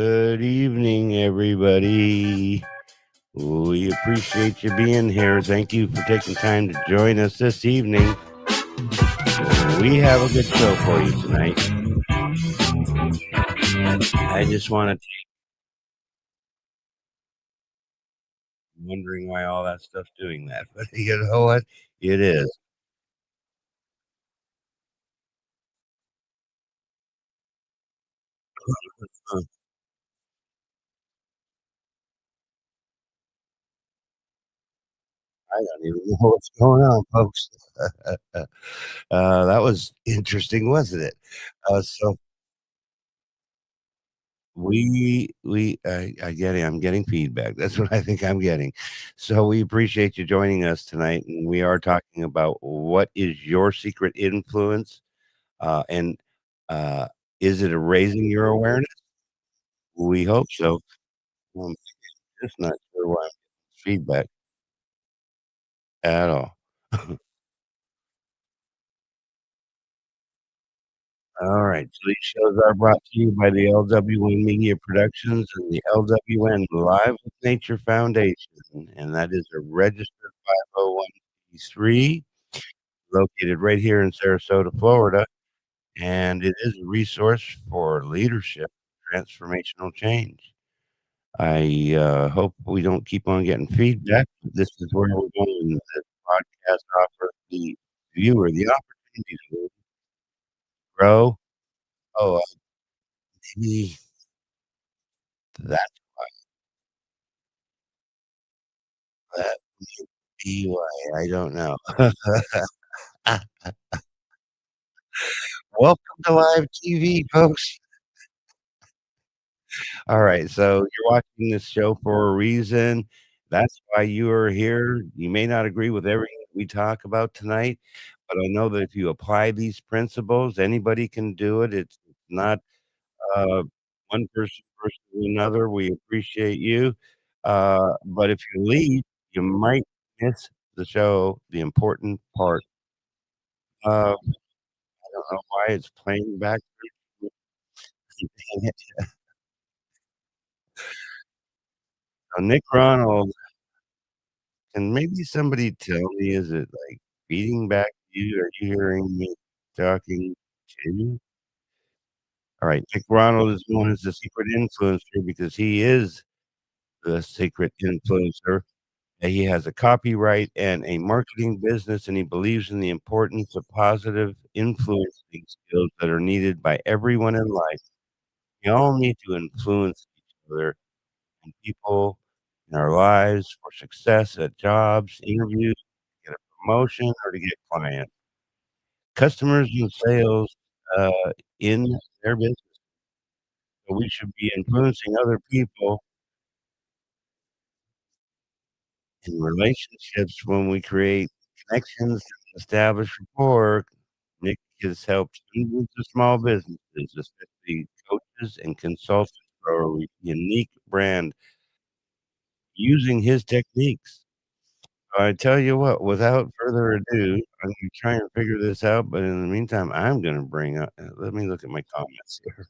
Good evening, everybody. We appreciate you being here. Thank you for taking time to join us this evening. We have a good show for you tonight. I just want to wondering why all that stuff's doing that, but you know what? It is. I don't even know what's going on, folks. That was interesting, wasn't it? So I get it. I'm getting feedback. That's what I think I'm getting. So we appreciate you joining us tonight, and we are talking about what is your secret influence, and uh, is it raising your awareness? We hope so. I'm just not sure why I'm getting feedback at all. All right. So these shows are brought to you by the LWN Media Productions and the LWN Live with Nature Foundation, and that is a registered 501(c)(3) located right here in Sarasota, Florida, and it is a resource for leadership, transformational change. I hope we don't keep on getting feedback. This is where we're going. This podcast offers the viewer the opportunity to grow. Oh, maybe that's that may be why. I don't know. Welcome to live TV, folks. All right, so you're watching this show for a reason. That's why you are here. You may not agree with everything we talk about tonight, but I know that if you apply these principles, anybody can do it. It's not uh, one person versus another. We appreciate you. But if you leave, you might miss the show, the important part. I don't know why it's playing back. So Nick Ronald, can maybe somebody tell me, is it like feeding back to you? Are you hearing me talking to you? All right, Nick Ronald is known as the secret influencer because he is the secret influencer. He has a copyright and a marketing business, and he believes in the importance of positive influencing skills that are needed by everyone in life. We all need to influence each other and people in our lives for success at jobs, interviews, to get a promotion, or to get clients, customers, and sales uh, in their business. So we should be influencing other people in relationships when we create connections and establish rapport. Nick has helped hundreds of small businesses, especially coaches and consultants, grow a unique brand using his techniques. I tell you what, without further ado, I'm gonna try and figure this out, but in the meantime, I'm gonna bring up let me look at my comments here.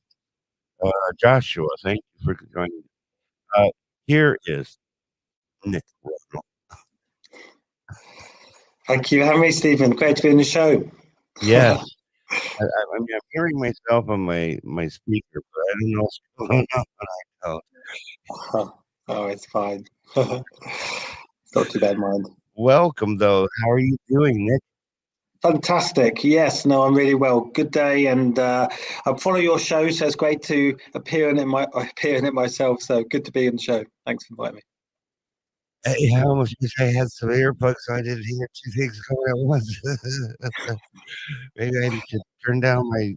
Joshua, thank you for joining. Uh, Here is Nick Ronald. Thank you for having me, Stephen. Great to be on the show. Yes, I mean, I'm hearing myself on my speaker, but I don't know what's going on. Oh, it's fine. It's not too bad, mind. Welcome, though. How are you doing, Nick? Fantastic. Yes, no, I'm really well. Good day, and I follow your show, so it's great to appear in it myself. So good to be on the show. Thanks for inviting me. Hey, I almost wish I had some earplugs so I didn't hear two things going at once. Maybe I should turn down my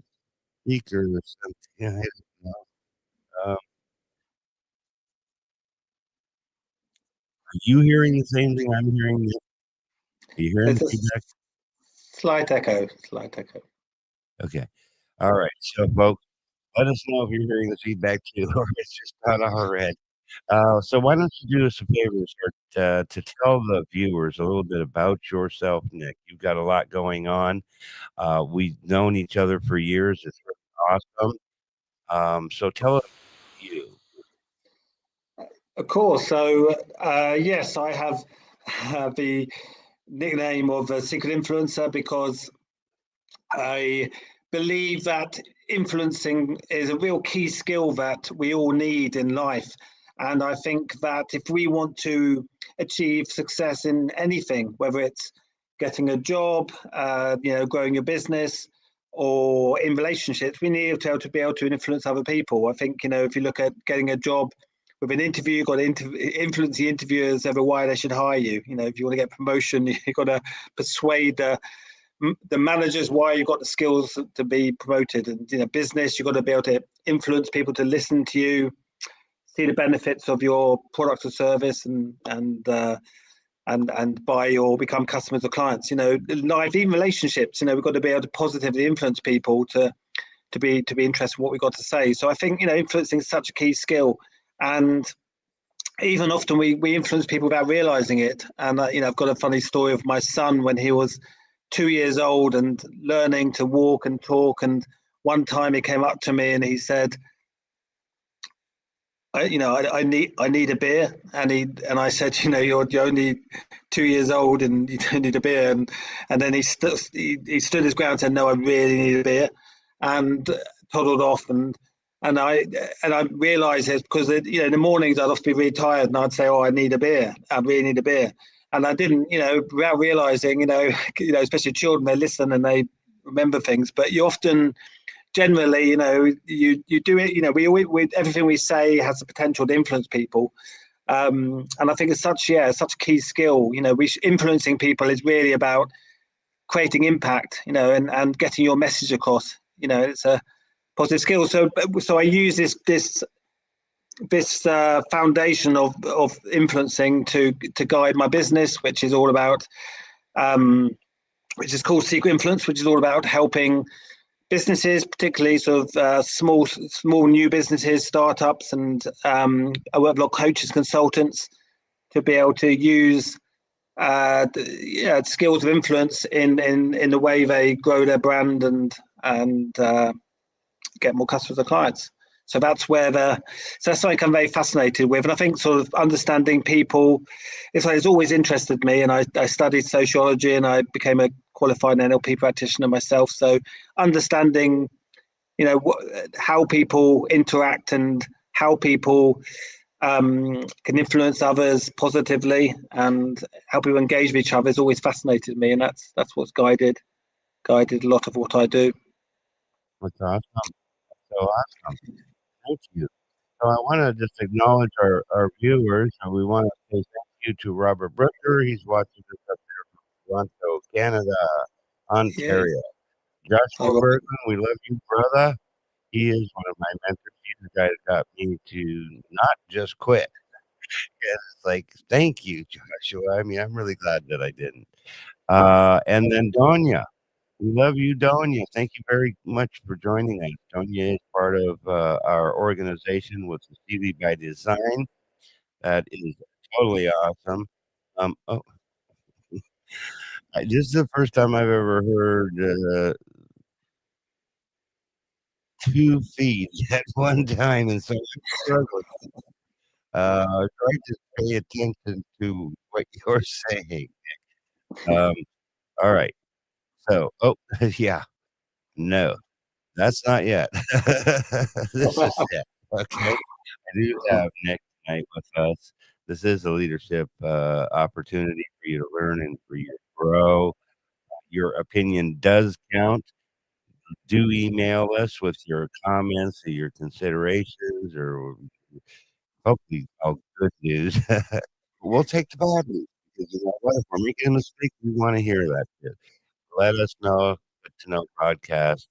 speaker or something. I don't know. Are you hearing the same thing I'm hearing? Are you hearing There's the a feedback? slight echo. Slight echo. Okay. All right. So, folks, let us know if you're hearing the feedback too, or it's just not our end. So why don't you do us a favor and start to tell the viewers a little bit about yourself, Nick? You've got a lot going on. We've known each other for years. It's really awesome. So tell us you. Of course. So, yes, I have the nickname of a secret influencer because I believe that influencing is a real key skill that we all need in life. And I think that if we want to achieve success in anything, whether it's getting a job, growing your business, or in relationships, we need to be able to influence other people. I think, if you look at getting a job with an interview, you've got to influence the interviewers over why they should hire you. If you want to get promotion, you've got to persuade the managers why you've got the skills to be promoted. And business, you've got to be able to influence people to listen to you, see the benefits of your product or service, and buy or become customers or clients. Life, even relationships, we've got to be able to positively influence people to be interested in what we've got to say. So I think influencing is such a key skill. And even often we influence people without realizing it. And I've got a funny story of my son when he was 2 years old and learning to walk and talk. And one time he came up to me and he said, I need a beer. And I said, you're only 2 years old and you don't need a beer. And then he stood his ground and said, no, I really need a beer, and toddled off. And I realised it's because in the mornings I'd often be really tired and I'd say, oh, I need a beer. I really need a beer. And I didn't, without realising, especially children, they listen and they remember things. But you often, generally, you do it. We everything we say has the potential to influence people. And I think it's such a key skill. Influencing people is really about creating impact. And getting your message across. It's a positive skill. So I use this foundation of influencing to guide my business, which is all about, which is called Secret Influence, which is all about helping businesses, particularly sort of small new businesses, startups, and I work with a lot of coaches, consultants, to be able to use skills of influence in the way they grow their brand and get more customers or clients. So that's that's something I'm very fascinated with. And I think sort of understanding people, it's always interested me. And I studied sociology and I became a qualified NLP practitioner myself. So understanding, how people interact and how people can influence others positively and how people engage with each other has always fascinated me. And that's what's guided a lot of what I do. That's awesome. So awesome. Thank you. So I want to just acknowledge our viewers, and we want to say thank you to Robert Brooker. He's watching us up there from Toronto, Canada, Yeah. Ontario. Hi, Joshua Rob. Bergman, we love you, brother. He is one of my mentors. He's the guy that got me to not just quit. And it's like, thank you, Joshua. I mean, I'm really glad that I didn't. And then Donya. We love you, Donya. Thank you very much for joining us. Donya is part of our organization with the CV by Design. That is totally awesome. Oh, this is the first time I've ever heard 2 feet at one time, and so I'm struggling. Try to pay attention to what you're saying. Um, all right. So, yeah, no, that's not yet. This is it. Okay. I do have Nick tonight with us. This is a leadership opportunity for you to learn and for you to grow. Your opinion does count. Do email us with your comments or your considerations, or hopefully all good news. We'll take the bad news because you know what? If we're making a mistake, we want to hear that too. Let us know. Good to know podcast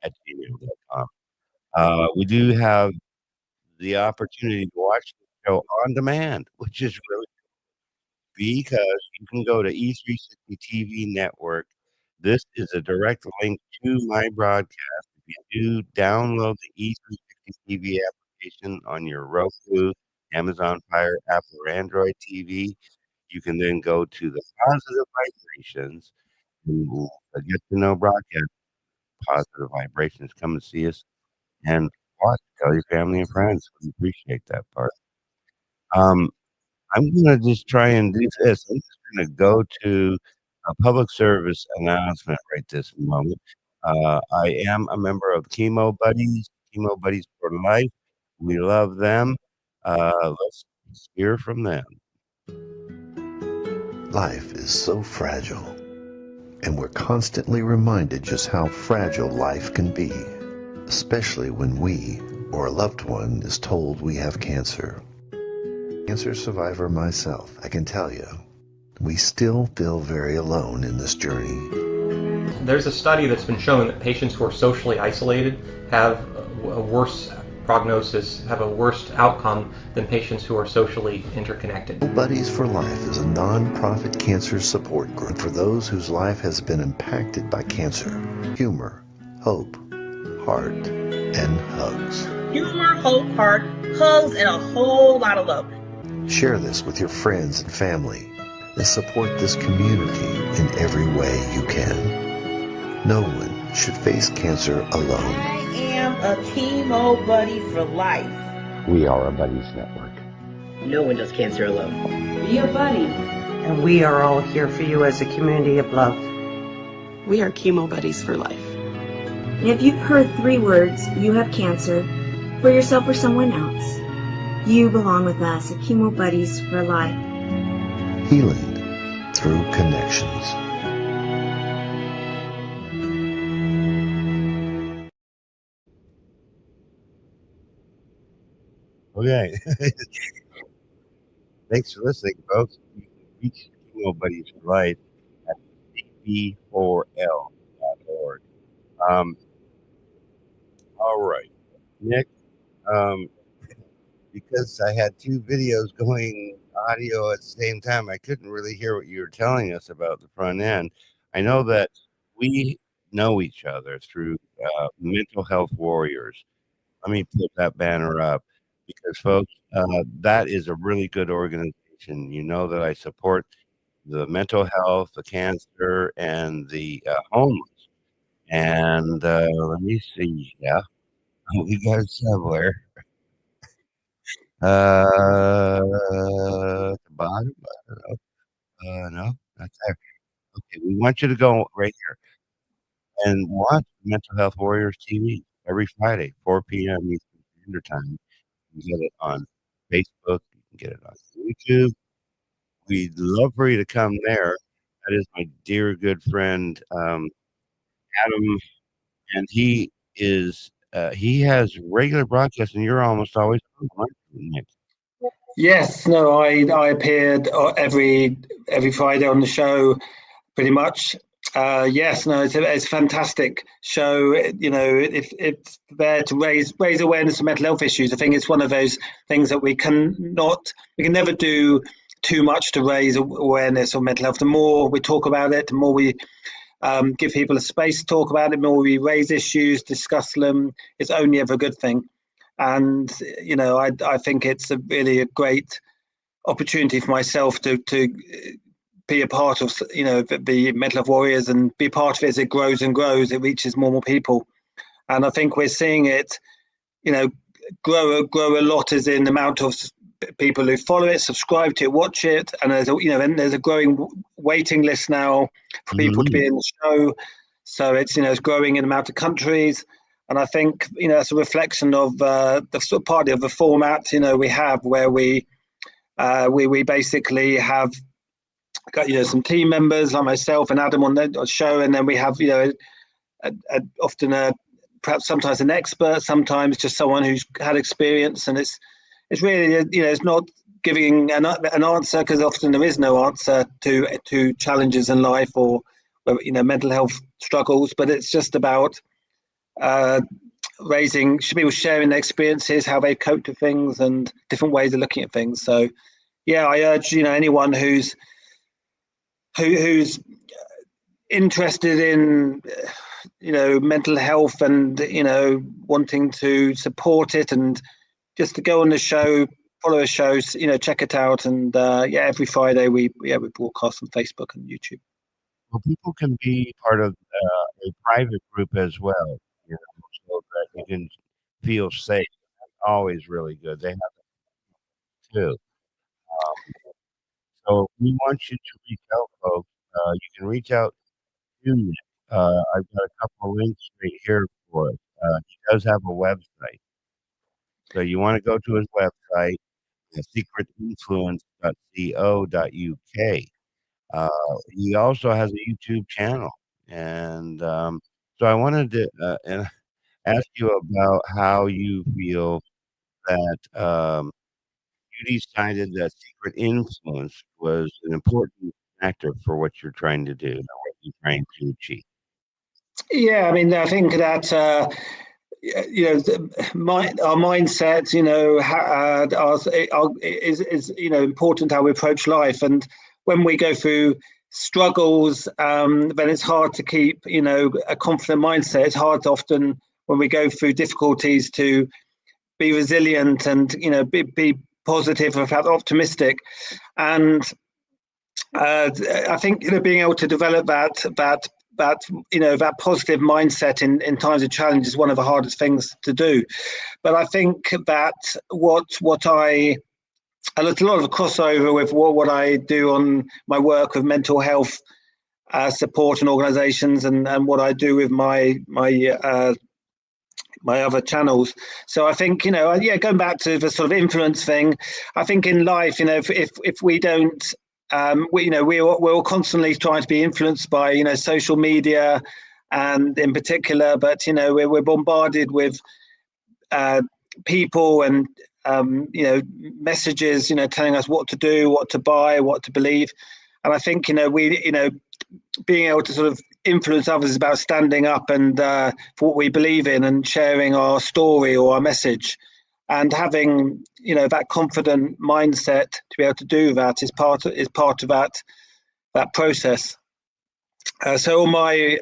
at gmail.com. We do have the opportunity to watch the show on demand, which is really because you can go to E360 TV network. This is a direct link to my broadcast. If you do download the E360 TV application on your Roku, Amazon Fire, Apple, or Android TV, you can then go to the positive vibrations and get to know broadcast positive vibrations. Come and see us and watch. Tell your family and friends. We appreciate that part. Um, I'm gonna just try and do this. I'm just gonna go to a public service announcement right this moment. I am a member of Chemo Buddies for Life. We love them. Let's hear from them. Life is so fragile, and we're constantly reminded just how fragile life can be, especially when we or a loved one is told we have cancer. Cancer survivor myself, I can tell you, we still feel very alone in this journey. There's a study that's been shown that patients who are socially isolated have a worse prognosis, have a worse outcome than patients who are socially interconnected. Buddies for Life is a non-profit cancer support group for those whose life has been impacted by cancer. Humor, hope, heart, and hugs. Humor, hope, heart, hugs, and a whole lot of love. Share this with your friends and family and support this community in every way you can. No one should face cancer alone. I am a chemo buddy for life. We are a buddies network. No one does cancer alone. Be a buddy. And we are all here for you as a community of love. We are chemo buddies for life. And if you've heard 3 words, you have cancer, for yourself or someone else, you belong with us at Chemo Buddies for Life. Healing through connections. Okay. Thanks for listening, folks. You can reach Chemo Buddies for Life at cb4l.org. All right, Nick. Because I had 2 videos going audio at the same time, I couldn't really hear what you were telling us about the front end. I know that we know each other through Mental Health Warriors. Let me put that banner up because, folks, that is a really good organization. You know that I support the mental health, the cancer, and the homeless. And let me see. Yeah, we got somewhere. The bottom? I don't know. No, not there. Okay, we want you to go right here and watch Mental Health Warriors TV every Friday, 4 p.m. Eastern Standard Time. You can get it on Facebook. You can get it on YouTube. We'd love for you to come there. That is my dear good friend, Adam, and he has regular broadcasts, and you're almost always on, aren't you, Nick? Yes, no, I appeared every Friday on the show, pretty much. Yes, no, it's a fantastic show. You know, it's there to raise awareness of mental health issues. I think it's one of those things that we can never do too much to raise awareness of mental health. The more we talk about it, the more we give people a space to talk about it, the more we raise issues, discuss them. It's only ever a good thing. And, you know, I think it's really a great opportunity for myself to be a part of, you know, the Mental Health Warriors and be part of it as it grows and grows. It reaches more and more people. And I think we're seeing it, you know, grow a lot as in the amount of people who follow it, subscribe to it, watch it. And there's a growing waiting list now for people to be in the show. So it's, you know, it's growing in the amount of countries. And I think, you know, it's a reflection of the sort of part of the format, you know, we have where we basically have got, you know, some team members like myself and Adam on the show, and then we have, you know, often perhaps sometimes an expert, sometimes just someone who's had experience, and it's really, you know, it's not giving an answer, because often there is no answer to challenges in life or, you know, mental health struggles, but it's just about people sharing their experiences, how they cope to things, and different ways of looking at things. So, yeah, I urge, you know, anyone who's interested in, you know, mental health and, you know, wanting to support it, and just to go on the show, follow the shows, you know, check it out. And every Friday we broadcast on Facebook and YouTube. Well, people can be part of a private group as well, you know, so that you can feel safe. That's always really good. They have that too. So we want you to reach out, folks. You can reach out to Nick. I've got a couple of links right here for it. He does have a website. So you want to go to his website, secretinfluence.co.uk. He also has a YouTube channel. And so I wanted to ask you about how you feel that you decided that secret influence was an important factor for what you're trying to do, what you're trying to achieve. Yeah, I mean, I think that our mindset, is important how we approach life, and when we go through struggles, then it's hard to keep a confident mindset. It's hard often when we go through difficulties to be resilient and be positive, in fact optimistic, and I think being able to develop that positive mindset in times of challenge is one of the hardest things to do. But I think that and there's a lot of crossover with what I do on my work with mental health support and organizations, and what I do with my other channels. So I think going back to the sort of influence thing, I think in life, if we don't we're all constantly trying to be influenced by social media, and in particular, but we're bombarded with people and messages telling us what to do, what to buy, what to believe. And I think being able to sort of influence others is about standing up and for what we believe in, and sharing our story or our message, and having that confident mindset to be able to do that is part of that process. So on my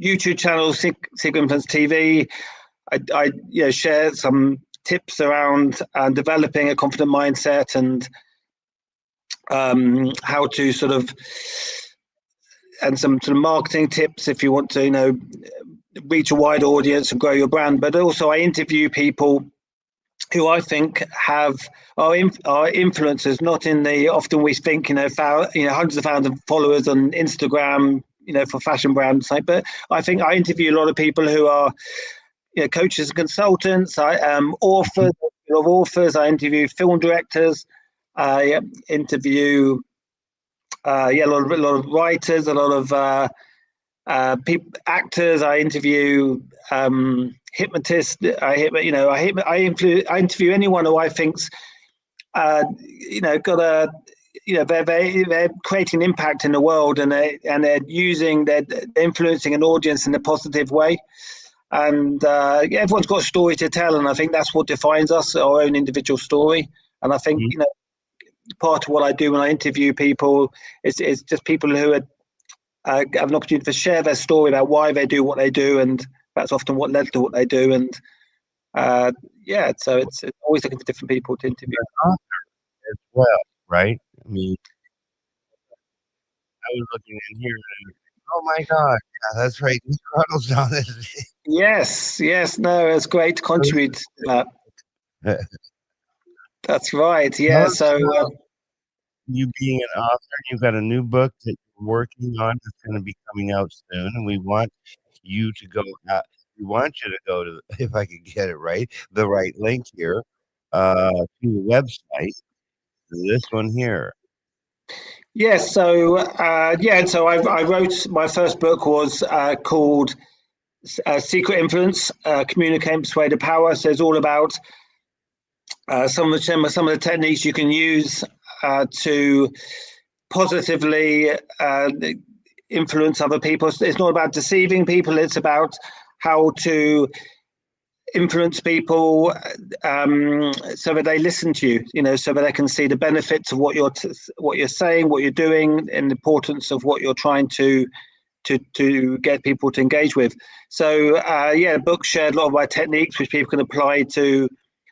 YouTube channel, Secret Influence TV, I share some tips around developing a confident mindset, and how to sort of, and some sort of marketing tips if you want to reach a wide audience and grow your brand. But also I interview people who I think are influencers, not in the, often we think hundreds of thousands of followers on Instagram for fashion brands, but I think I interview a lot of people who are coaches and consultants. Authors, a lot of authors. I interview film directors. I interview a lot of writers, a lot of actors. I interview hypnotists. I interview anyone who I think's got a they're creating an impact in the world, and they're influencing an audience in a positive way. And everyone's got a story to tell, and I think that's what defines us, our own individual story. And I think part of what I do when I interview people is just people who have an opportunity to share their story about why they do what they do, and that's often what led to what they do. And so it's always looking for different people to interview as well, right? I mean, I was looking in here and oh my God, yeah, that's right. Ronald's on this. Yes, no, it's great to contribute to that. That's right. Yeah. So you being an author, you've got a new book that you're working on that's going to be coming out soon, and we want you to go out. We want you to go to, if I could get it right, the right link here to the website. This one here. Yes. So so I wrote, my first book was called Secret Influence: Communicate and Persuade the Power. So it's all about some of the techniques you can use to positively influence other people. It's not about deceiving people. It's about how to influence people so that they listen to you, so that they can see the benefits of what you're saying, what you're doing, and the importance of what you're trying to get people to engage with. So the book shared a lot of my techniques which people can apply to,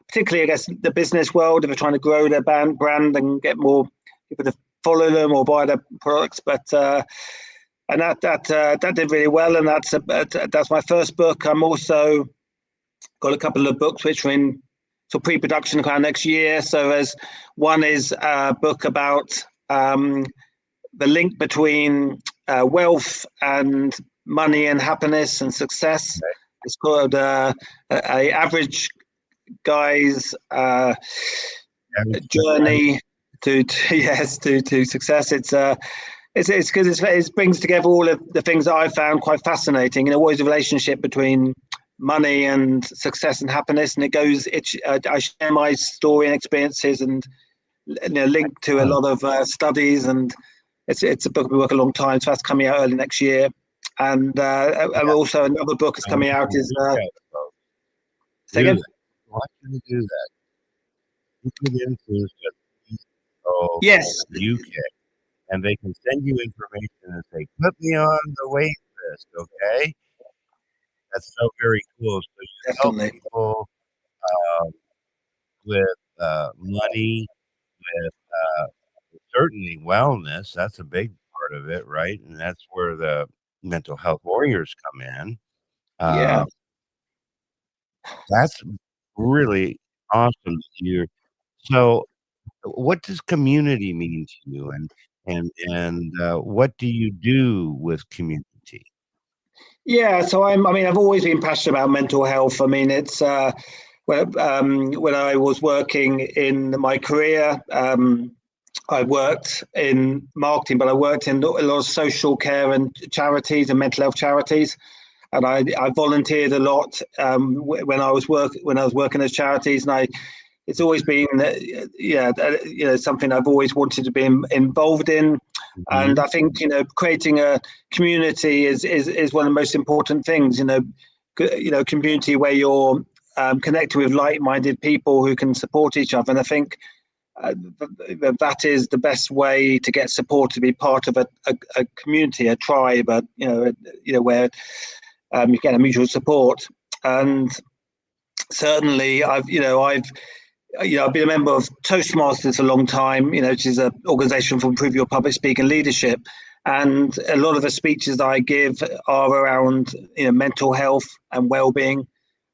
particularly, I guess, the business world if they're trying to grow their brand and get more people to follow them or buy their products. But and that did really well, and that's my first book. I'm also got a couple of books which are in pre-production next year. So there's one is a book about the link between wealth and money and happiness and success. It's called a average guy's journey to yes to success. It's because it brings together all of the things that I found quite fascinating. What is the relationship between money and success and happiness? And I share my story and experiences and linked to a lot of studies, and it's a book we work a long time. So that's coming out early next year. And also another book is coming out is say again? I want you to do that. You get into yes, UK, and they can send you information and say, "Put me on the wait list," okay? That's so very cool. So you definitely help people with money, with certainly wellness. That's a big part of it, right? And that's where the mental health warriors come in. yeah. That's really awesome. So what does community mean to you, and what do you do with community? Yeah, so I've always been passionate about mental health. It's when I was working in my career, I worked in marketing, but I worked in a lot of social care and charities and mental health charities, and I volunteered a lot when I was working as charities, and it's always been something I've always wanted to be involved in. And I think creating a community is one of the most important things. Community where you're connected with like-minded people who can support each other. And I think that is the best way to get support, to be part of a community, a tribe, where you get a mutual support. And certainly, I've been a member of Toastmasters a long time, which is an organization for improving your public speaking leadership. And a lot of the speeches that I give are around mental health and well-being.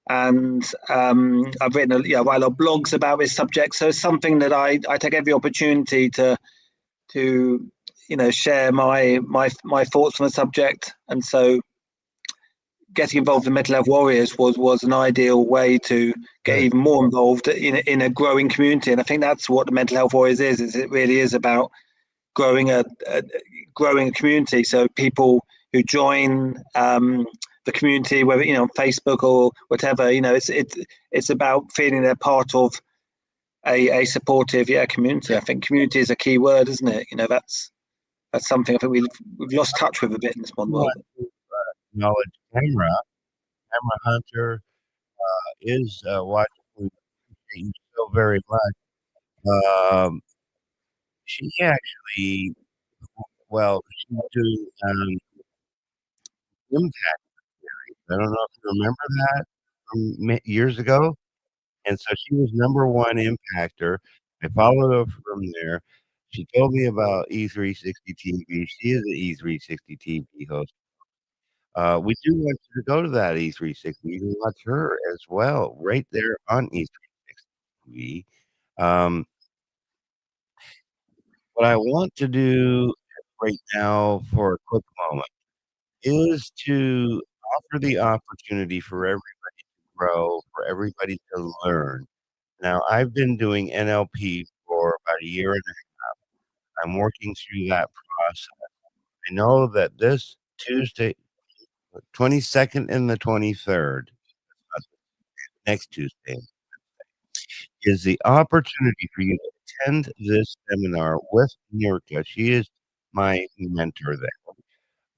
And I've written I write a lot of blogs about this subject. So it's something that I take every opportunity to share my thoughts on the subject. And so getting involved in Mental Health Warriors was an ideal way to get even more involved in a growing community. And I think that's what the Mental Health Warriors is it really is about growing a community. So people who join the community, whether on Facebook or whatever, it's about feeling they're part of a supportive community. I think community is a key word, isn't it? That's something I think we've lost touch with a bit in this modern world. Knowledge Camera Hunter is watching. We appreciate you so very much. She actually, she's doing impact series. I don't know if you remember that from years ago. And so she was #1 impactor. I followed her from there. She told me about E360 TV. She is an E360 TV host. We do want you to go to that E360. You can watch her as well, right there on E360 TV. What I want to do right now for a quick moment is to offer the opportunity for everybody to grow, for everybody to learn. Now, I've been doing NLP for about a year and a half. I'm working through that process. I know that this Tuesday, 22nd and the 23rd, next Tuesday, is the opportunity for you to attend this seminar with Nirka. She is my mentor there.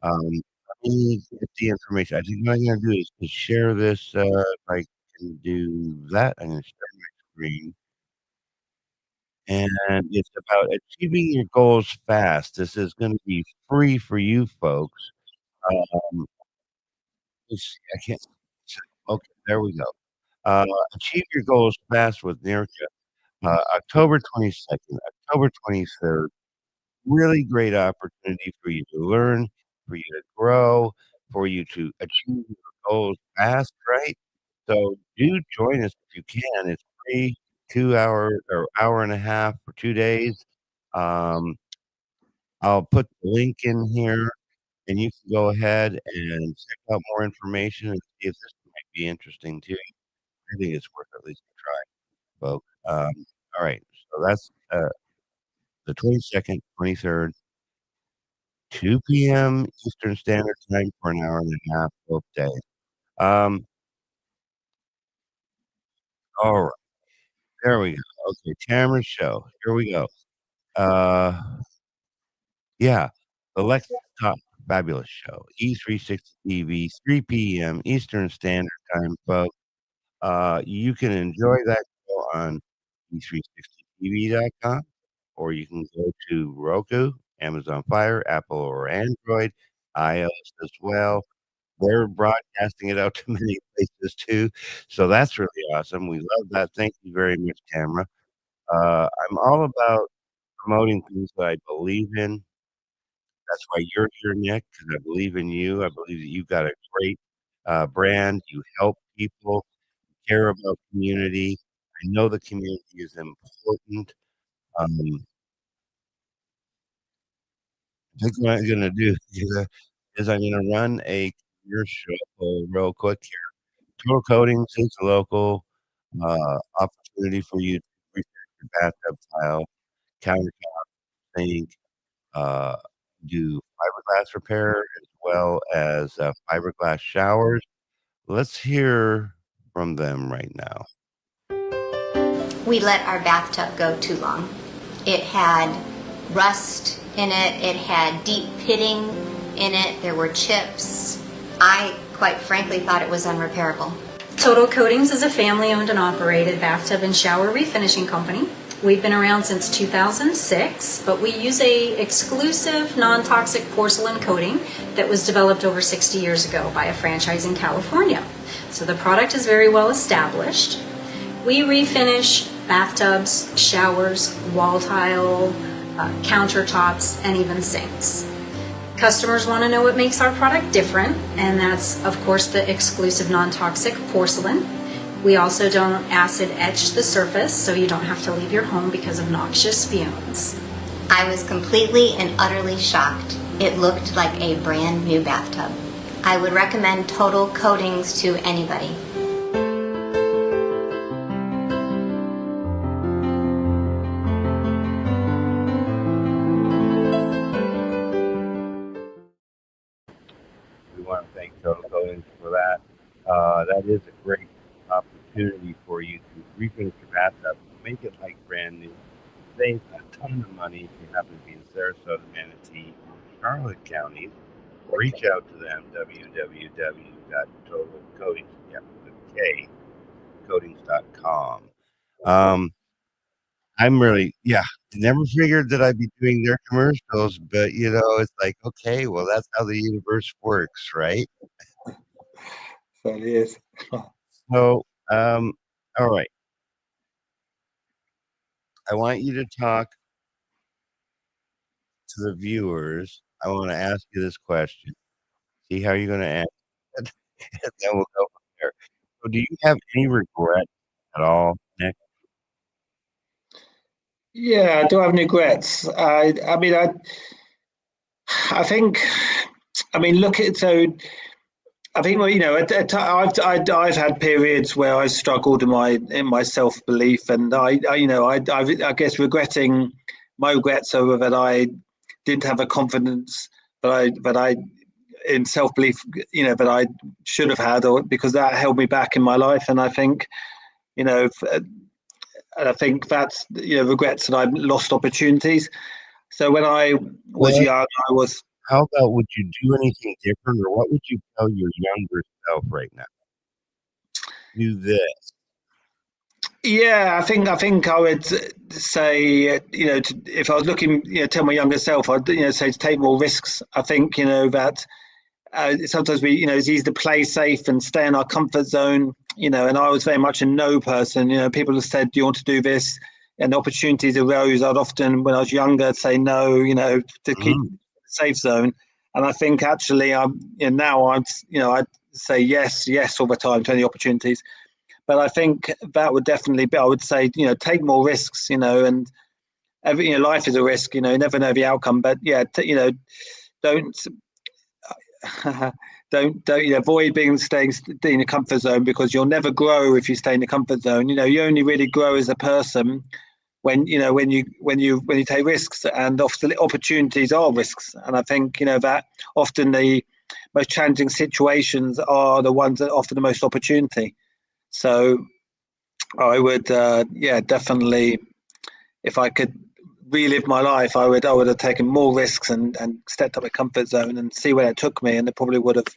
Let me get the information. I think what I'm going to do is to share this. If I can do that, I'm going to share my screen. And it's about achieving your goals fast. This is going to be free for you folks. Let's see, I can't. Okay, there we go. Achieve your goals fast with Nirka. October 22nd, October 23rd. Really great opportunity for you to learn, for you to grow, for you to achieve your goals fast, right? So do join us if you can. It's free, 2 hours or hour and a half for 2 days. I'll put the link in here, and you can go ahead and check out more information and see if this might be interesting to you. I think it's worth at least a try, folks. All right, so that's the 22nd, 23rd, 2 p.m. Eastern Standard Time for an hour and a half both days. All right, there we go. Okay, Tamara's show. Here we go. Yeah, the Lex Top Fabulous Show, E360 TV, 3 p.m. Eastern Standard Time, folks. You can enjoy that show on e360tv.com, or you can go to Roku, Amazon Fire, Apple or Android, iOS as well. They're broadcasting it out to many places too, so that's really awesome. We love that. Thank you very much, Tamara. I'm all about promoting things that I believe in. That's why you're here, Nick, because I believe in you. I believe that you've got a great brand. You help people, care about community. I know the community is important. I think what I'm going to do is I'm going to run a career show real quick here. Total Coatings is a local opportunity for you to research your bathtub tile, countertop, sink, uh, do fiberglass repair as well as fiberglass showers. Let's hear from them right now. We let our bathtub go too long. It had rust in it. It had deep pitting in it. There were chips. I, quite frankly, thought it was unrepairable. Total Coatings is a family-owned and operated bathtub and shower refinishing company. We've been around since 2006, but we use a exclusive non-toxic porcelain coating that was developed over 60 years ago by a franchise in California. So the product is very well established. We refinish bathtubs, showers, wall tile, countertops, and even sinks. Customers want to know what makes our product different, and that's, of course, the exclusive non-toxic porcelain. We also don't acid etch the surface, so you don't have to leave your home because of noxious fumes. I was completely and utterly shocked. It looked like a brand new bathtub. I would recommend Total Coatings to anybody. We want to thank Total Coatings for that. That is a great opportunity for you to refinish your bathtub, make it like brand new, save a ton of money if you happen to be in Sarasota, Manatee, or Charlotte counties. Reach out to them, www.totalcoatings, coatings.com. I'm really, never figured that I'd be doing their commercials, but it's like, okay, well, that's how the universe works, right? Certainly is. So, all right. I want you to talk to the viewers. I want to ask you this question. See how you're going to answer it, and then we'll go from there. So, do you have any regret at all, Nick? Yeah, I do have regrets. I think, look at so. I think I've had periods where I struggled in my self belief, and I guess regretting my regrets are that I didn't have a confidence that I in self belief that I should have had, or because that held me back in my life. And I think that's regrets that I've lost opportunities. So when I was young, I was. How about, would you do anything different, or what would you tell your younger self right now? Do this. Yeah, I think I would say, if I was looking, tell my younger self, I'd say to take more risks. I think that sometimes it's easy to play safe and stay in our comfort zone. And I was very much a no person. People have said, "Do you want to do this?" And opportunities arose. I'd often, when I was younger, say no. To keep the safe zone. And I think actually, now I'd say yes all the time to any opportunities. But I think that would definitely be. I would say, take more risks. And life is a risk. You never know the outcome. But yeah, don't don't avoid staying in a comfort zone, because you'll never grow if you stay in the comfort zone. You only really grow as a person when you take risks, and often opportunities are risks. And I think that often the most challenging situations are the ones that offer the most opportunity. So I would definitely, if I could relive my life, I would have taken more risks and stepped up my comfort zone and see where it took me, and it probably would have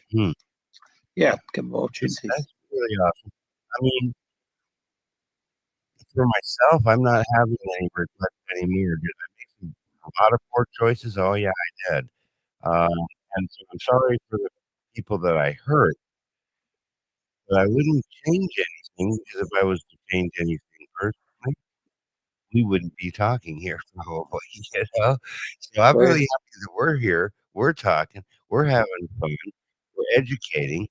get more opportunities. That's really awesome. I mean, for myself, I'm not having any regrets anymore. Did I make a lot of poor choices? Oh yeah, I did. And so I'm sorry for the people that I hurt, but I wouldn't change anything, because if I was to change anything personally, we wouldn't be talking here probably, So I'm really happy that we're here, we're talking, we're having fun, we're educating,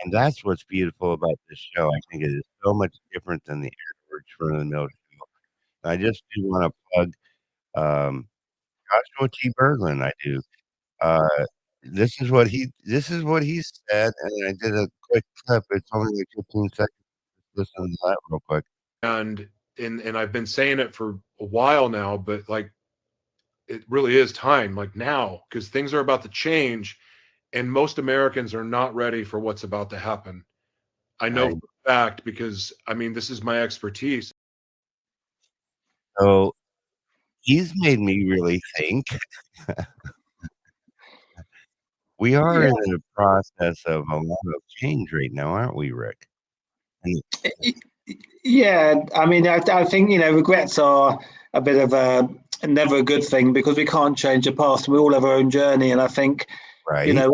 and that's what's beautiful about this show. I think it is so much different than the average run of the mill show. I just do want to plug Joshua T. Berglund. I do. This is what he said, and I did a quick clip. It's only like 15 seconds. Listen to that real quick. And I've been saying it for a while now, but like, it really is time, like now, because things are about to change, and most Americans are not ready for what's about to happen. I know for a fact, because I mean, this is my expertise. So he's made me really think. We are in the process of a lot of change right now, aren't we, Rick? Yeah, I mean, I think regrets are a bit of never a good thing, because we can't change the past. We all have our own journey, and I think when I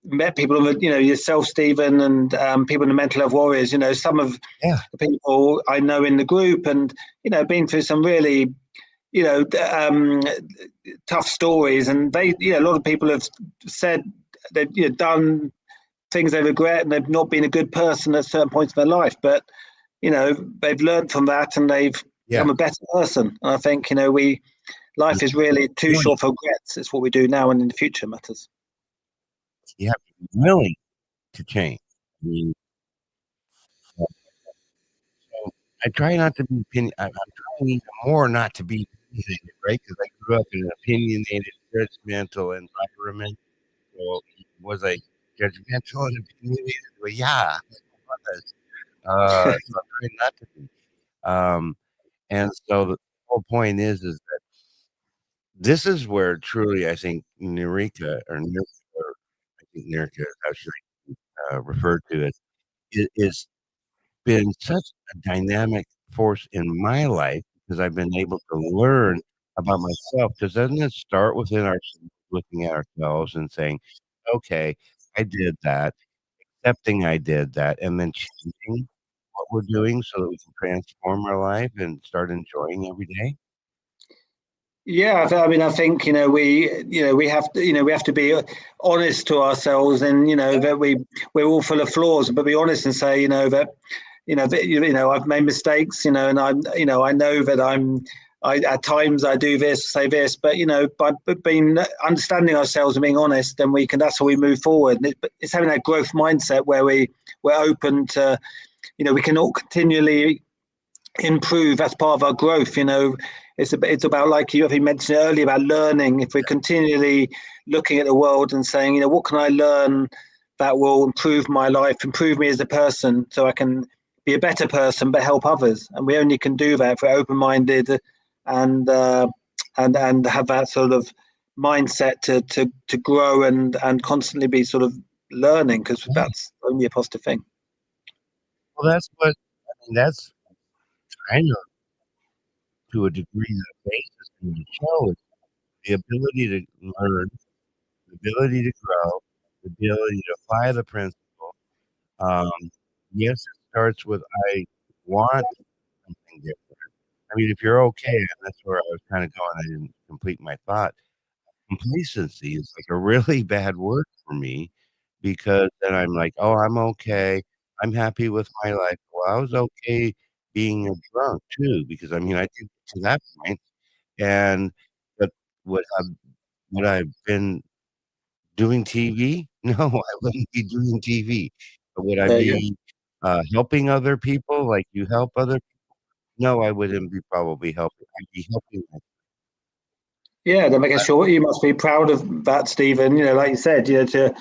met people, yourself, Stephen, and people in the Mental Health Warriors, some of the people I know in the group, and been through some really tough stories, and they a lot of people have said they've done things they regret, and they've not been a good person at certain points in their life, but they've learned from that, and they've become a better person. And I think life is really too short for regrets. It's what we do now and in the future matters. You have to be willing to change. I mean, so I try not to be I'm trying even more not to be opinionated, right? Because I grew up in an opinionated, judgmental environment. So was I judgmental and opinionated? Well, yeah, I was. So I'm trying not to be. And so the whole point is that this is where truly I think Nirika, or I think Nirika is actually referred to as, is been such a dynamic force in my life, because I've been able to learn about myself. Because doesn't it start within ourselves, looking at ourselves and saying, okay, I did that, accepting I did that, and then changing what we're doing so that we can transform our life and start enjoying every day? Yeah, I mean, I think we have to be honest to ourselves, and that we're all full of flaws, but be honest and say that I've made mistakes, and I know that I at times I do this, say this, but by being understanding ourselves and being honest, then that's how we move forward. It's having that growth mindset where we're open to, we can all continually improve. That's part of our growth. It's about, like you mentioned earlier, about learning. If we're continually looking at the world and saying, what can I learn that will improve my life, improve me as a person, so I can be a better person but help others. And we only can do that if we're open-minded and have that sort of mindset to grow and constantly be sort of learning, because that's only a positive thing. Well, that's kind of, to a degree, the basis of the show, is the ability to learn, the ability to grow, the ability to apply the principle. Yes, it starts with, I want something different. I mean, if you're okay, and that's where I was kind of going, I didn't complete my thought. Complacency is like a really bad word for me, because then I'm like, oh, I'm okay. I'm happy with my life. Well, I was okay being a drunk too, because I mean, I did to that point. And but would I would I have been doing TV? No, I wouldn't be doing TV. But would I There you go. be, helping other people like you help other people? No, I wouldn't be probably helping. I'd be helping Yeah, they're making sure you must be proud of that, Stephen. Like you said, to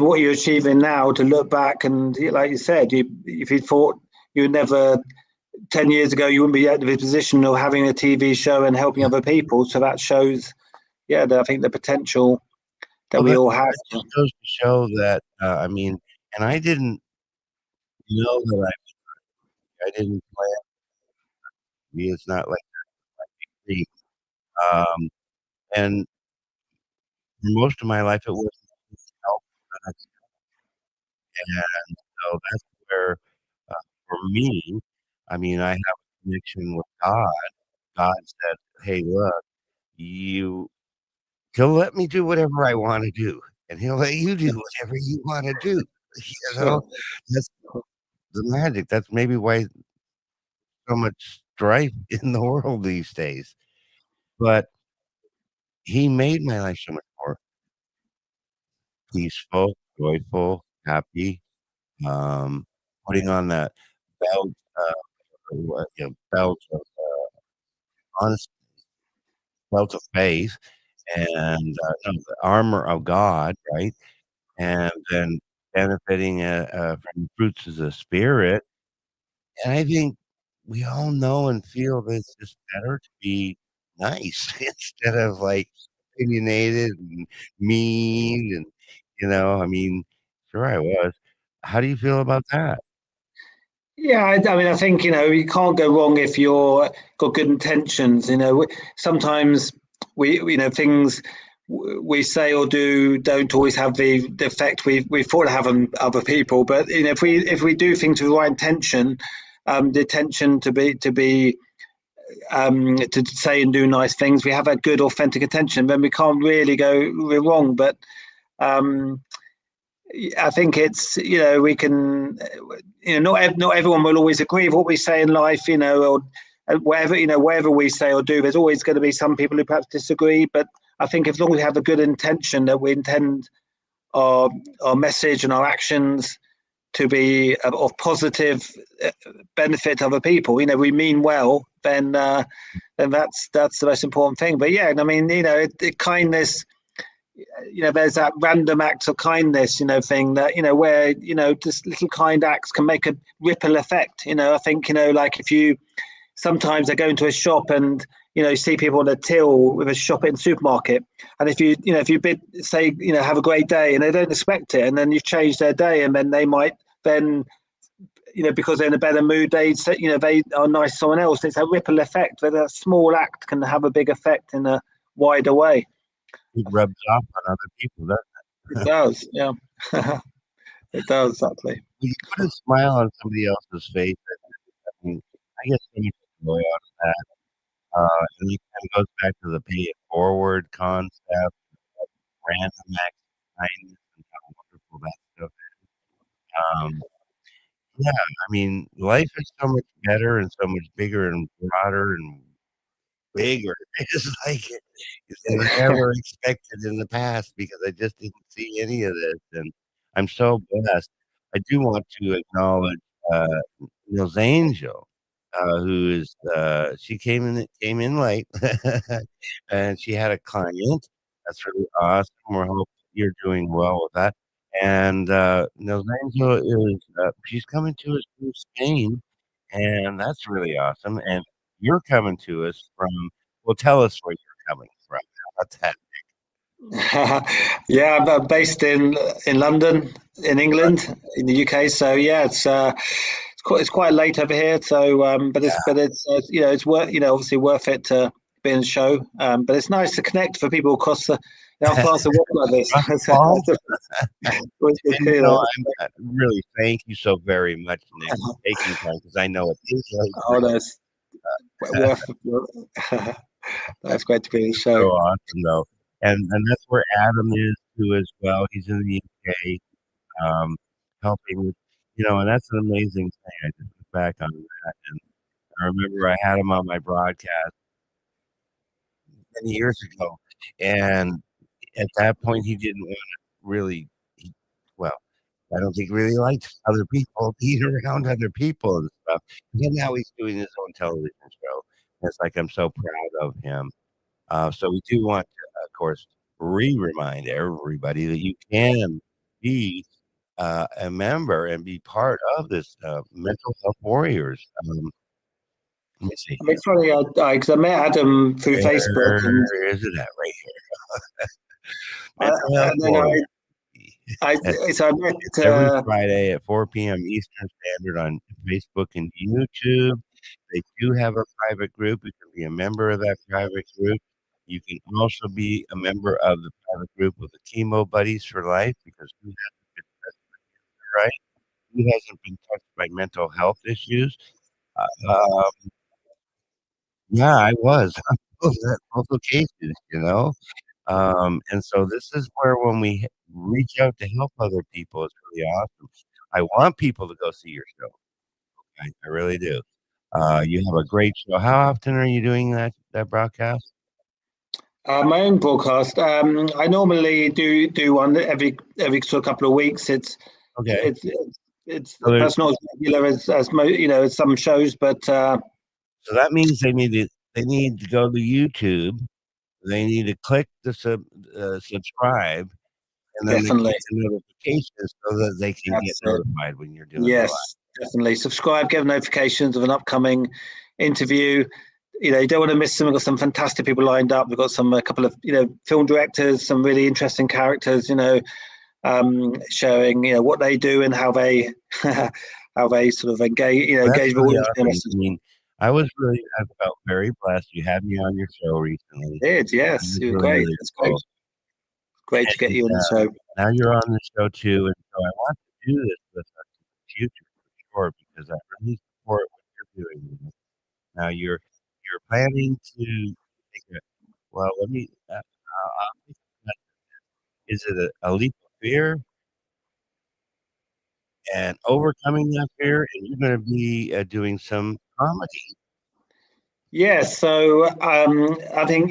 what you're achieving now, to look back and like you said, if you thought you would never 10 years ago, you wouldn't be at the position of having a TV show and helping other people. So that shows, I think the potential that well, we that all have. just goes to show that, I mean, and I didn't know that I didn't plan. It's not like me. Um, and for most of my life, it was help. And so that's where, uh, for me, I mean, I have a connection with God. God said, "Hey, look, you he'll let me do whatever I wanna do, and he'll let you do whatever you wanna do." You know? That's the magic. That's maybe why so much strife in the world these days. But he made my life so much more peaceful, joyful, happy, putting on that belt, belt of, honest belt of faith and, no, the armor of God, right? And then benefiting, from the fruits of the Spirit. And I think we all know and feel that it's just better to be nice instead of, like, opinionated and mean and, I mean, sure I was. How do you feel about that? Yeah, I mean, I think you can't go wrong if you're got good intentions. Sometimes things we say or do don't always have the effect we thought to have on other people. But if we do things with the right intention, the intention to say and do nice things, we have that good authentic intention, then we can't really go wrong. But um, I think it's we can not everyone will always agree with what we say in life, or whatever we say or do. There's always going to be some people who perhaps disagree, but I think as long as we have a good intention, that we intend our message and our actions to be of positive benefit to other people. We mean well, then that's the most important thing. But yeah, I mean, kindness. There's that random acts of kindness, thing that, where, just little kind acts can make a ripple effect. I think, like if you sometimes I go into a shop and, see people on a till with a shop in the supermarket. And if you say, have a great day and they don't expect it, and then you've changed their day, and then they might then, because they're in a better mood, they say, they are nice to someone else. It's a ripple effect, but a small act can have a big effect in a wider way. It rubs off on other people, doesn't it? It does, yeah. It does, exactly. You put a smile on somebody else's face, I mean, I get so much joy out of that. And it kind of goes back to the pay it forward concept, random acts of kindness and how wonderful that stuff is. Yeah, I mean, life is so much better and so much bigger and broader and bigger. It's like than I ever expected in the past because I just didn't see any of this, and I'm so blessed. I do want to acknowledge, uh, Neil's Angel, who is, she came in late, and she had a client. That's really awesome. We're hoping you're doing well with that. And, Neil's Angel is, she's coming to us from Spain, and that's really awesome, and you're coming to us from well, tell us where you're coming from. How about that? Yeah, I'm based in London, in England, in the UK. So yeah, it's quite late over here. So, but it's it's worth obviously worth it to be in the show. But it's nice to connect for people across the across the world like this. I really thank you so very much, Nick, for taking time because I know it is late. Oh, that's worth. That's great to be in the show. So awesome, though. And that's where Adam is too as well. He's in the UK, helping with, and that's an amazing thing. I just look back on that, and I remember I had him on my broadcast many years ago, and at that point, he didn't want to really. Well, I don't think he really liked other people, being around other people and stuff. And then now he's doing his own television show. It's like I'm so proud of him. So we do want to, of course, remind everybody that you can be a member and be part of this mental health warriors. Let me see. I mean, it's funny, because I met Adam through Facebook, and Where is it at? Right here. Mental health and then warriors. so I met Every Friday at 4 p.m. Eastern Standard on Facebook and YouTube. They do have a private group. You can be a member of that private group. You can also be a member of the private group with the Chemo Buddies for Life, because who hasn't been touched, right? Who hasn't been touched by mental health issues? Yeah, I was on both occasions, you know. And so this is where when we reach out to help other people, it's really awesome. I want people to go see your show. I really do. You have a great show. How often are you doing that broadcast? my own broadcast. I normally do one every sort of couple of weeks. It's Okay. it's So perhaps not as regular as some shows, but so that means they need to go to YouTube. They need to click the subscribe, and then they definitely. get the notifications so that they can get That's it. notified when you're doing Yes, the live. definitely. Subscribe, get notifications of an upcoming interview. You don't want to miss them. We've got some fantastic people lined up. We've got a couple of film directors, some really interesting characters. Showing what they do and how they how they sort of engage Well, that's engage with really audience. awesome. I mean, I felt very blessed. You had me on your show recently. Did, yes, you were great. Really It's cool. great to get you on the show. Now you're on the show too, and so I want to do this with us in the future for sure, because I really support what you're doing. Now you're planning to take a well. Let me. Is it a leap of fear and overcoming that fear, and you're going to be doing some comedy? Yes, so I think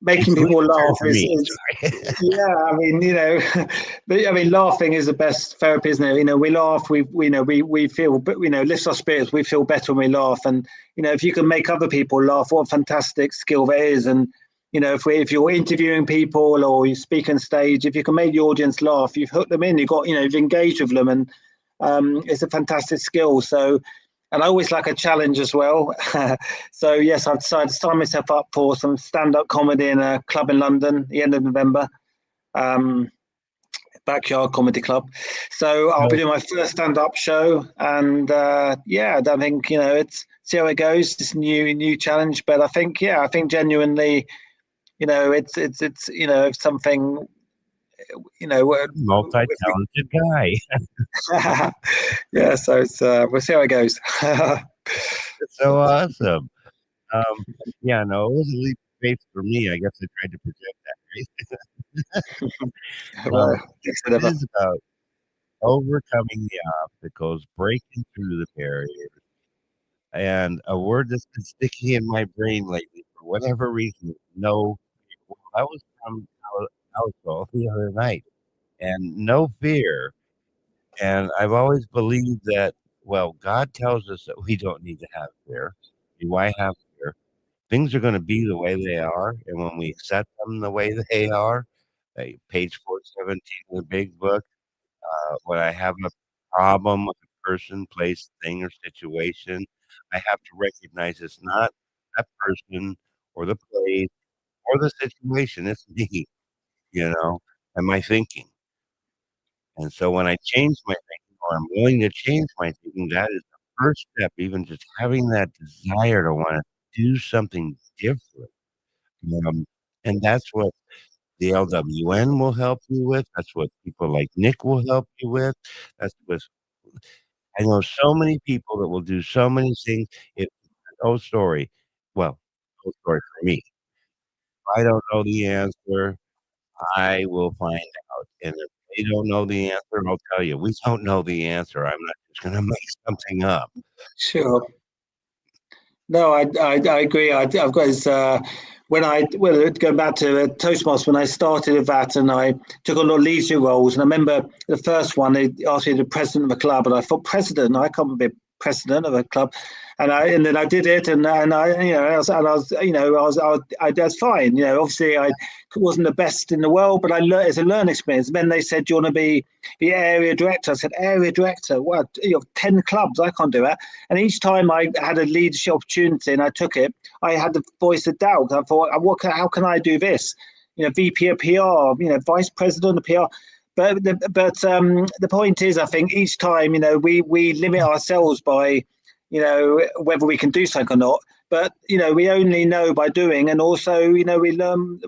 making people laugh is yeah. I mean, laughing is the best therapy, isn't it? We laugh, we feel, but lifts our spirits. We feel better when we laugh, and if you can make other people laugh, what a fantastic skill that is. And if you're interviewing people or you speak on stage, if you can make the audience laugh, you've hooked them in. You've engaged with them, and it's a fantastic skill. So. And I always like a challenge as well. So, yes, I've decided to sign myself up for some stand-up comedy in a club in London at the end of November, Backyard Comedy Club. So I'll be doing my first stand-up show. And, I think, it's see how it goes, this new challenge. But I think genuinely, it's something, multi-talented guy. Yeah, so it's we'll see how it goes. It's so awesome. Yeah, no, it was a leap of faith for me. I guess I tried to project that, right? It is about overcoming the obstacles, breaking through the barriers, and a word that's been sticking in my brain lately for whatever reason. No, I was from Alcohol the other night, and no fear. And I've always believed that, well, God tells us that we don't need to have fear. Why have fear? Things are going to be the way they are. And when we accept them the way they are, page 417 of the big book, when I have a problem with a person, place, thing, or situation, I have to recognize it's not that person or the place or the situation. It's me, and my thinking. And so when I change my thinking, or I'm willing to change my thinking, that is the first step, even just having that desire to want to do something different. And that's what the LWN will help you with. That's what people like Nick will help you with. That's what I know so many people that will do so many things. Old story. Well, old story for me. If I don't know the answer, I will find out. And if they don't know the answer, I'll tell you, we don't know the answer. I'm not just going to make something up. Sure. No, I agree. I've got this going back to Toastmasters, when I started with that and I took on a lot of leadership roles, and I remember the first one, they asked me to be president of a club, and I thought, president? I can't be president of a club. And then I did it, and I that's fine. You know, obviously I wasn't the best in the world, but I learned, it's a learning experience. And then they said, "Do you want to be the area director?" I said, "Area director? What? You have 10 clubs? I can't do that." And each time I had a leadership opportunity and I took it, I had the voice of doubt. I thought, how can I do this? You know, VP of PR, you know, vice president of PR. But the point is, I think each time, you know, we limit ourselves by, you know, whether we can do something or not. But, you know, we only know by doing, and also, you know, we learn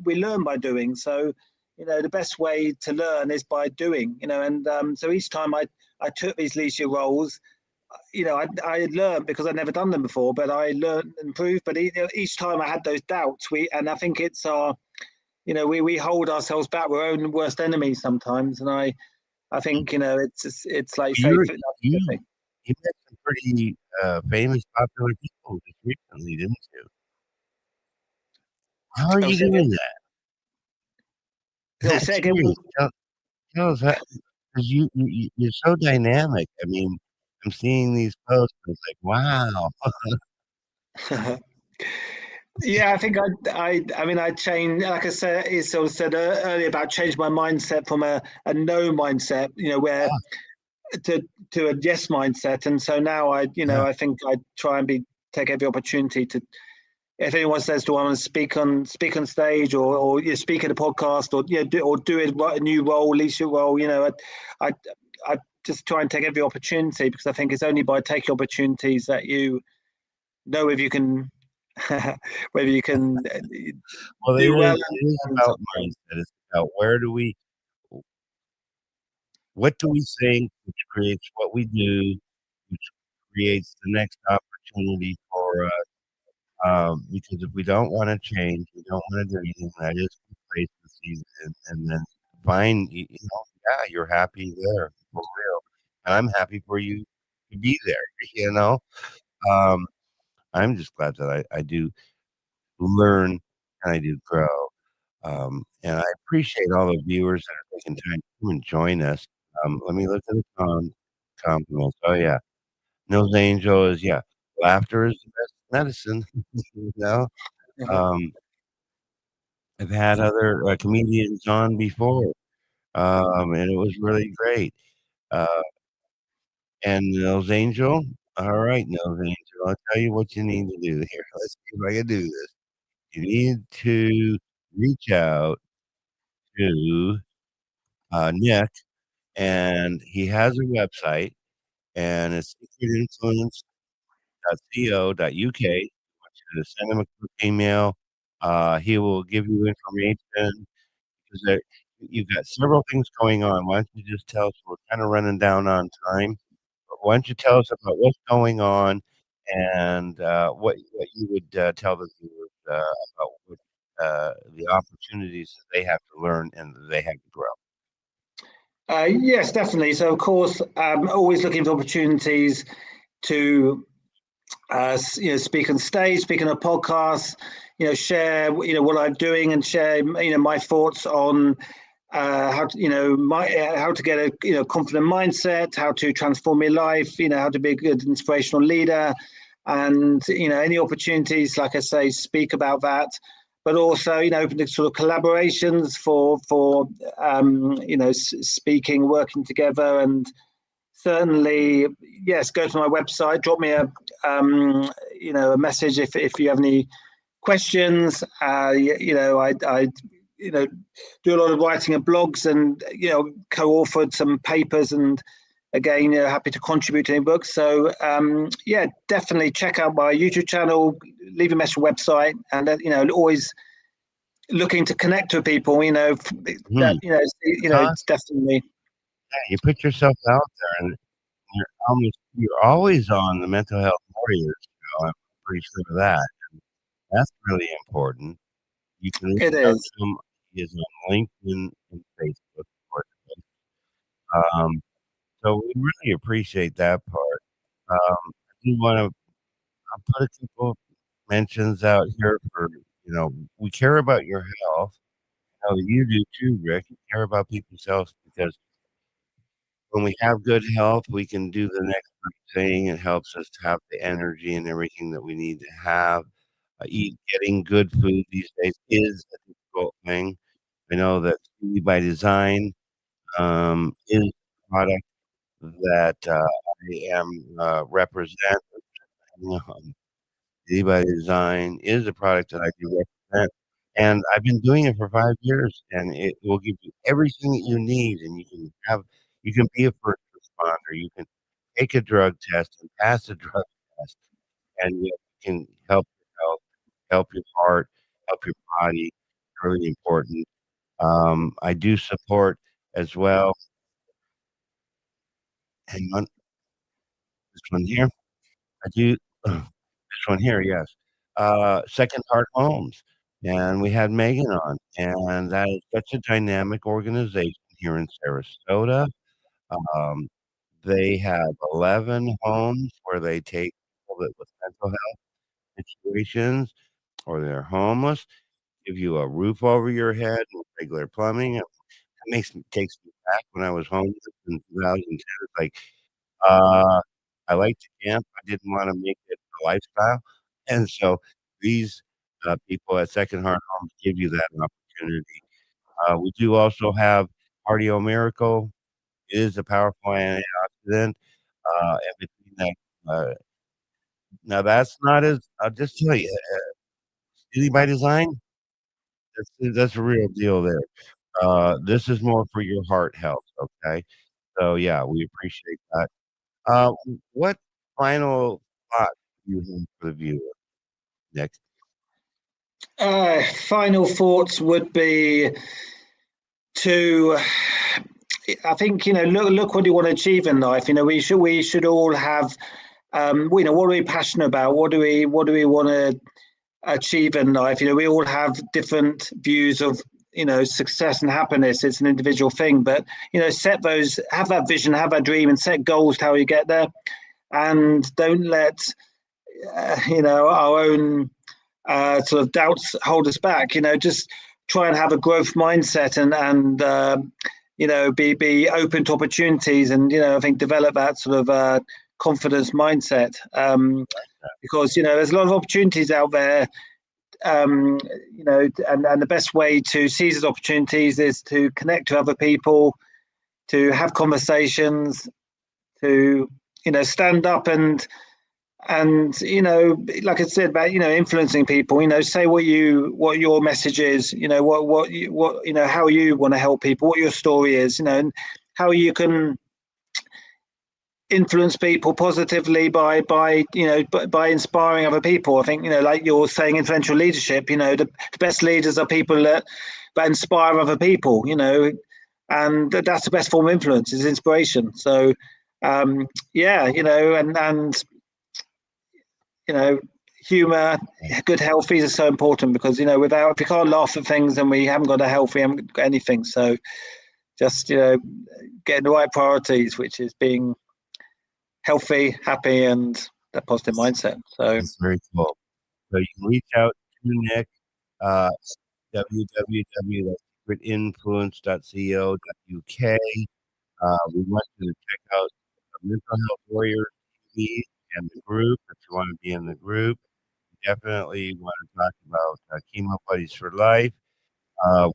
by doing. So, you know, the best way to learn is by doing, you know, and so each time I took these leadership roles, you know, I learned because I'd never done them before, but I learned and improved. But each time I had those doubts, and I think it's our, you know, we hold ourselves back. We're our own worst enemies sometimes. And I think, you know, it's like, say, you met some pretty famous, popular people just recently, didn't you? How are you doing that? Say again. Tell us how, because you're so dynamic. I mean, I'm seeing these posts, and it's like, wow. Yeah, I think I mean, I changed, like I said, earlier about changed my mindset from a no mindset, you know, where to a yes mindset. And so now I think I try and take every opportunity to, if anyone says, "Do I want to speak on stage or you speak at a podcast or do a new role, leadership role?" You know, I just try and take every opportunity, because I think it's only by taking opportunities that you know if you can whether you can well, do well. It is about mindset. It's about what do we think, which creates what we do, which creates the next opportunity for us. Because if we don't want to change, we don't want to do anything, that is complacency, and then find, you know, yeah, you're happy there for real, and I'm happy for you to be there. You know, I'm just glad that I do learn and I do grow. And I appreciate all the viewers that are taking time to come and join us. Let me look at the compliments. Oh yeah, Nose Angel is laughter is the best medicine. You know. I've had other comedians on before, and it was really great. And Nose Angel, all right, Nose Angel, I'll tell you what you need to do here. Let's see if I can do this. You need to reach out to Nick, and he has a website, and it's secretinfluence.co.uk. I want you to send him a quick email. He will give you information, because you've got several things going on. Why don't you just tell us? We're kind of running down on time. But why don't you tell us about what's going on, and what you would tell the viewers about what, the opportunities that they have to learn and that they have to grow? Yes, definitely. So, of course, always looking for opportunities to speak on stage, speak on a podcast, share what I'm doing, and share my thoughts on how to get a confident mindset, how to transform your life, how to be a good inspirational leader, and any opportunities, like I say, speak about that. But also, open to sort of collaborations for speaking, working together, and certainly, yes, go to my website, drop me a message if you have any questions. I do a lot of writing and blogs, and co-authored some papers, and again, happy to contribute to any books. So definitely check out my YouTube channel, leave a message website, and always looking to connect with people. It's definitely. Yeah, you put yourself out there, and you're always on the Mental Health Warriors show. I'm pretty sure of that. And that's really important. You can reach out to him. He is on LinkedIn and Facebook, of course. So we really appreciate that part. I do want to put a couple mentions out here for we care about your health. You do too, Rick. You care about people's health because when we have good health, we can do the next right thing. It helps us to have the energy and everything that we need to have. Getting good food these days is a difficult thing. I know that Beauty by Design is a product that I am represent. Beauty by Design is a product that I do represent, and I've been doing it for 5 years, and it will give you everything that you need, and you can be a first responder, you can take a drug test and pass a drug test, and you can help your health, help your heart, help your body. It's really important. I do support as well. Hang on, this one here. I do this one here, yes. Second Heart Homes, and we had Megan on, and that is such a dynamic organization here in Sarasota. Um, they have 11 homes where they take people that with mental health situations or they're homeless, give you a roof over your head and regular plumbing. It takes me back when I was homeless in 2010. It's like, uh, I like to camp. I didn't wanna make it a lifestyle, and so these, people at Second Heart Homes give you that opportunity. We do also have Cardio Miracle. It is a powerful antioxidant, and between that, now that's not as I'll just tell you, Beauty by Design, that's a real deal there. This is more for your heart health, okay? So, yeah, we appreciate that. What final thought do you have for the viewer, Nick? Final thoughts would be to, I think, look what you want to achieve in life. We should all have, what are we passionate about? What do we want to achieve in life? We all have different views of success and happiness. It's an individual thing, but have that vision, have that dream, and set goals to how you get there, and don't let our own sort of doubts hold us back. Just try and have a growth mindset and be open to opportunities, and I think develop that sort of confidence mindset, because there's a lot of opportunities out there. And the best way to seize those opportunities is to connect to other people, to have conversations, to stand up and like I said about influencing people. Say what your message is. How you want to help people, what your story is. And how you can influence people positively by inspiring other people. I think like you're saying, influential leadership. The best leaders are people that inspire other people. And that's the best form of influence, is inspiration. So and humor, good health, these are so important, because if you can't laugh at things, then we haven't got a health, we haven't got anything. So just getting the right priorities, which is being healthy, happy, and that positive mindset. So that's very cool. So you can reach out to Nick, www.secretinfluence.co.uk. We want you to check out Mental Health Warriors TV and the group if you want to be in the group. We definitely want to talk about Chemo Buddies for Life.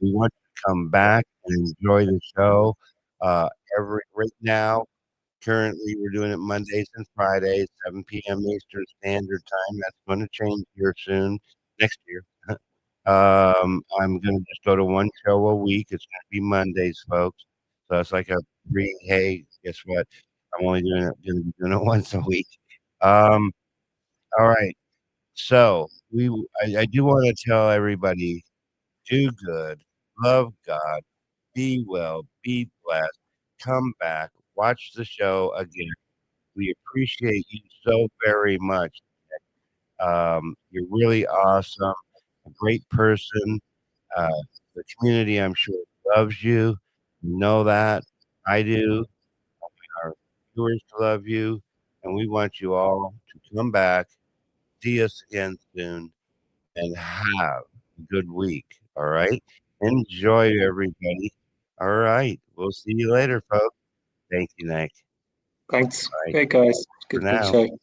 We want you to come back and enjoy the show. Right now, currently, we're doing it Mondays and Fridays, 7 p.m. Eastern Standard Time. That's going to change here soon, next year. I'm going to just go to one show a week. It's going to be Mondays, folks. So it's like hey, guess what? I'm only going to be doing it once a week. All right. So I do want to tell everybody, do good, love God, be well, be blessed, come back, watch the show again. We appreciate you so very much. You're really awesome, a great person. The community, I'm sure, loves you. You know that. I do. Our viewers love you, and we want you all to come back, see us again soon, and have a good week. All right. Enjoy, everybody. All right. We'll see you later, folks. Thank you, Nick. Thanks. All right. Great, guys. For Good now. show.